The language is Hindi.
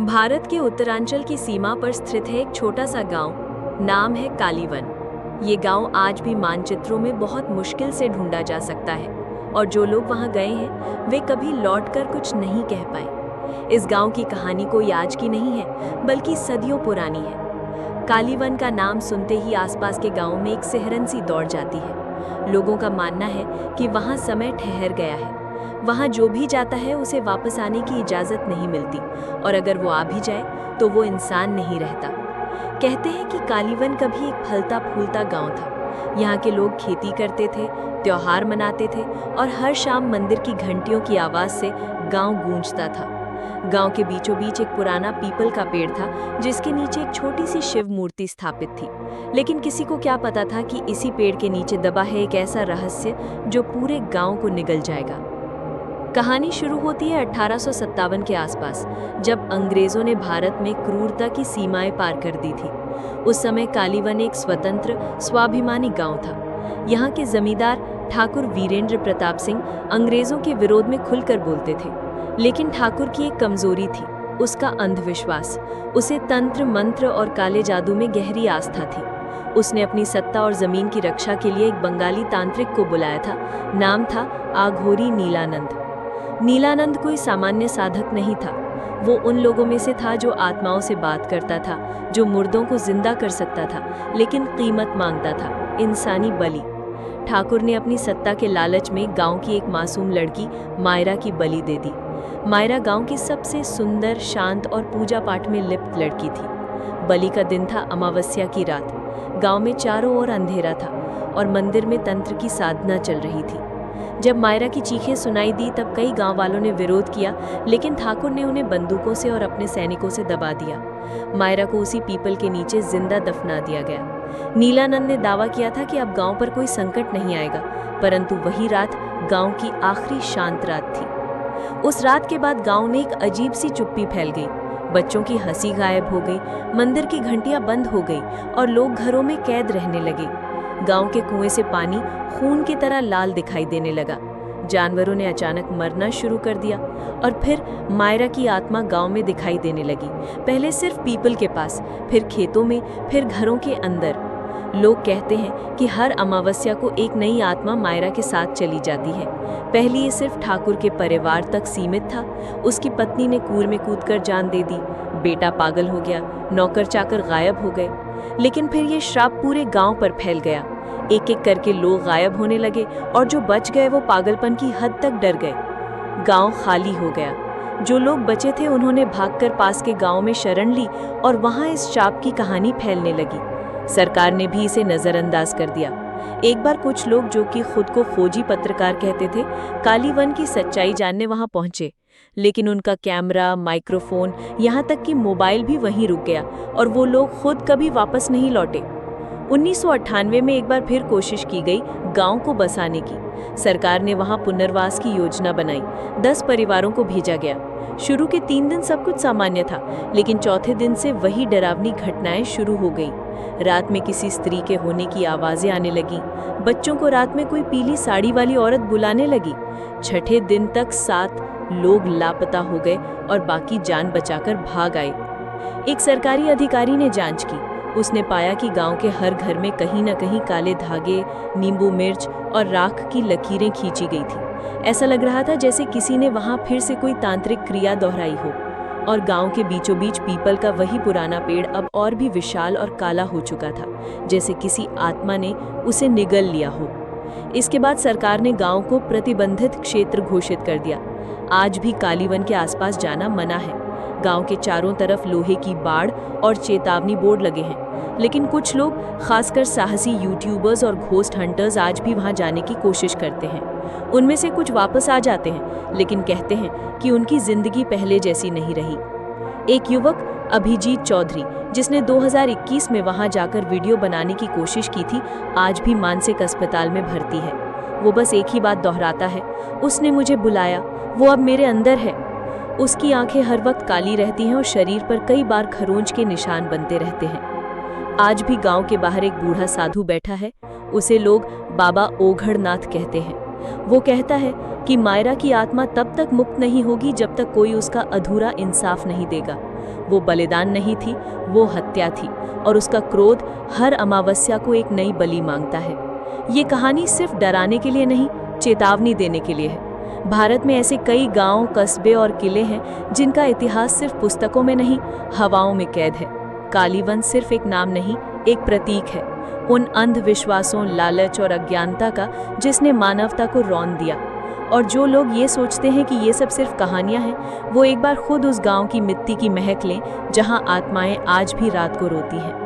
भारत के उत्तरांचल की सीमा पर स्थित है एक छोटा सा गांव, नाम है कालीवन। ये गांव आज भी मानचित्रों में बहुत मुश्किल से ढूंढा जा सकता है और जो लोग वहां गए हैं वे कभी लौटकर कुछ नहीं कह पाए। इस गांव की कहानी कोई आज की नहीं है बल्कि सदियों पुरानी है। कालीवन का नाम सुनते ही आसपास के गांवों में एक सिहरन सी दौड़ जाती है। लोगों का मानना है कि वहां समय ठहर गया है। वहां जो भी जाता है उसे वापस आने की इजाजत नहीं मिलती और अगर वो आ भी जाए तो वो इंसान नहीं रहता। कहते हैं कि कालीवन कभी एक फलता फूलता गांव था। यहाँ के लोग खेती करते थे, त्योहार मनाते थे और हर शाम मंदिर की घंटियों की आवाज से गांव गूंजता था। गांव के बीचों बीच एक पुराना पीपल का पेड़ था जिसके नीचे एक छोटी सी शिव मूर्ति स्थापित थी। लेकिन किसी को क्या पता था कि इसी पेड़ के नीचे दबा है एक ऐसा रहस्य जो पूरे गांव को निगल जाएगा। कहानी शुरू होती है 1857 के आसपास, जब अंग्रेजों ने भारत में क्रूरता की सीमाएं पार कर दी थी। उस समय कालीवन एक स्वतंत्र स्वाभिमानी गांव था। यहाँ के जमींदार ठाकुर वीरेंद्र प्रताप सिंह अंग्रेजों के विरोध में खुलकर बोलते थे। लेकिन ठाकुर की एक कमजोरी थी, उसका अंधविश्वास। उसे तंत्र मंत्र और काले जादू में गहरी आस्था थी। उसने अपनी सत्ता और जमीन की रक्षा के लिए एक बंगाली तांत्रिक को बुलाया था। नाम था आघोरी नीलानंद। नीलानंद कोई सामान्य साधक नहीं था। वो उन लोगों में से था जो आत्माओं से बात करता था, जो मुर्दों को जिंदा कर सकता था, लेकिन कीमत मांगता था, इंसानी बलि। ठाकुर ने अपनी सत्ता के लालच में गांव की एक मासूम लड़की मायरा की बलि दे दी। मायरा गांव की सबसे सुंदर, शांत और पूजा पाठ में लिप्त लड़की थी। बलि का दिन था अमावस्या की रात। गांव में चारों ओर अंधेरा था और मंदिर में तंत्र की साधना चल रही थी। जब मायरा की चीखें सुनाई दी तब कई गांव वालों ने विरोध किया, लेकिन ठाकुर ने उन्हें बंदूकों से और अपने सैनिकों से दबा दिया। मायरा को उसी पीपल के नीचे जिंदा दफना दिया गया। नीलानंद ने दावा किया था कि अब गांव पर कोई संकट नहीं आएगा, परंतु वही रात गांव की आखिरी शांत रात थी। उस रात के बाद गांव में एक अजीब सी चुप्पी फैल गई। बच्चों की हंसी गायब हो गई, मंदिर की घंटियां बंद हो गई और लोग घरों में कैद रहने लगे। गांव के कुएं से पानी खून की तरह लाल दिखाई देने लगा। जानवरों ने अचानक मरना शुरू कर दिया और फिर मायरा की आत्मा गांव में दिखाई देने लगी। पहले सिर्फ पीपल के पास, फिर खेतों में, फिर घरों के अंदर। लोग कहते हैं कि हर अमावस्या को एक नई आत्मा मायरा के साथ चली जाती है। पहले ये सिर्फ ठाकुर के परिवार तक सीमित था। उसकी पत्नी ने कुएं में कूदकर जान दे दी, बेटा पागल हो गया, नौकर चाकर गायब हो गए। लेकिन फिर ये श्राप पूरे गांव पर फैल गया। एक एक करके लोग गायब होने लगे और जो बच गए वो पागलपन की हद तक डर गए। गांव खाली हो गया। जो लोग बचे थे उन्होंने भागकर पास के गांव में शरण ली और वहां इस श्राप की कहानी फैलने लगी। सरकार ने भी इसे नजरअंदाज कर दिया। एक बार कुछ लोग, जो कि खुद को फौजी पत्रकार कहते थे, कालीवन की सच्चाई जानने वहां पहुंचे। लेकिन उनका कैमरा, माइक्रोफोन, यहाँ तक कि मोबाइल भी वहीं रुक गया और वो लोग खुद कभी वापस नहीं लौटे। 1998 में एक बार फिर कोशिश की गई गांव को बसाने की। सरकार ने वहां पुनर्वास की योजना बनाई। 10 परिवारों को भेजा गया। शुरू के 3 दिन सब कुछ सामान्य था, लेकिन चौथे दिन से वही डरावनी घटनाएं शुरू हो गई। रात में किसी स्त्री के होने की आवाजें आने लगी। बच्चों को रात में कोई पीली साड़ी वाली औरत बुलाने लगी। छठे दिन तक 7 लोग लापता हो गए और बाकी जान बचाकर भाग आए। एक सरकारी अधिकारी ने जांच की। उसने पाया कि गांव के हर घर में कहीं न कहीं काले धागे, नींबू मिर्च और राख की लकीरें खींची गई थी। ऐसा लग रहा था जैसे किसी ने वहां फिर से कोई तांत्रिक क्रिया दोहराई हो। और गांव के बीचों बीच पीपल का वही पुराना पेड़ अब और भी विशाल और काला हो चुका था, जैसे किसी आत्मा ने उसे निगल लिया हो। इसके बाद सरकार ने गांव को प्रतिबंधित क्षेत्र घोषित कर दिया। आज भी कालीवन के आसपास जाना मना है। गांव के चारों तरफ लोहे की बाड़ और चेतावनी बोर्ड लगे हैं। लेकिन कुछ लोग, खासकर साहसी यूट्यूबर्स और घोस्ट हंटर्स, आज भी वहां जाने की कोशिश करते हैं। उनमें से कुछ वापस आ जाते हैं, लेकिन कहते हैं कि उनकी जिंदगी पहले जैसी नहीं रही। एक युवक अभिजीत चौधरी, जिसने 2021 में वहां जाकर वीडियो बनाने की कोशिश की थी, आज भी मानसिक अस्पताल में भर्ती है। वो बस एक ही बात दोहराता है, उसने मुझे बुलाया, वो अब मेरे अंदर है। उसकी आंखें हर वक्त काली रहती हैं और शरीर पर कई बार खरोंच के निशान बनते रहते हैं। आज भी गांव के बाहर एक बूढ़ा साधु बैठा है। उसे लोग बाबा ओघड़नाथ कहते हैं। वो कहता है कि मायरा की आत्मा तब तक मुक्त नहीं होगी जब तक कोई उसका अधूरा इंसाफ नहीं देगा। वो बलिदान नहीं थी, वो हत्या थी, और उसका क्रोध हर अमावस्या को एक नई बलि मांगता है। ये कहानी सिर्फ डराने के लिए नहीं, चेतावनी देने के लिए है। भारत में ऐसे कई गांव, कस्बे और किले हैं जिनका इतिहास सिर्फ पुस्तकों में नहीं, हवाओं में कैद है। कालीवन सिर्फ एक नाम नहीं, एक प्रतीक है उन अंधविश्वासों, लालच और अज्ञानता का जिसने मानवता को रौंद दिया। और जो लोग ये सोचते हैं कि ये सब सिर्फ कहानियां हैं, वो एक बार खुद उस गांव की मिट्टी की महक लें जहां आत्माएं आज भी रात को रोती हैं।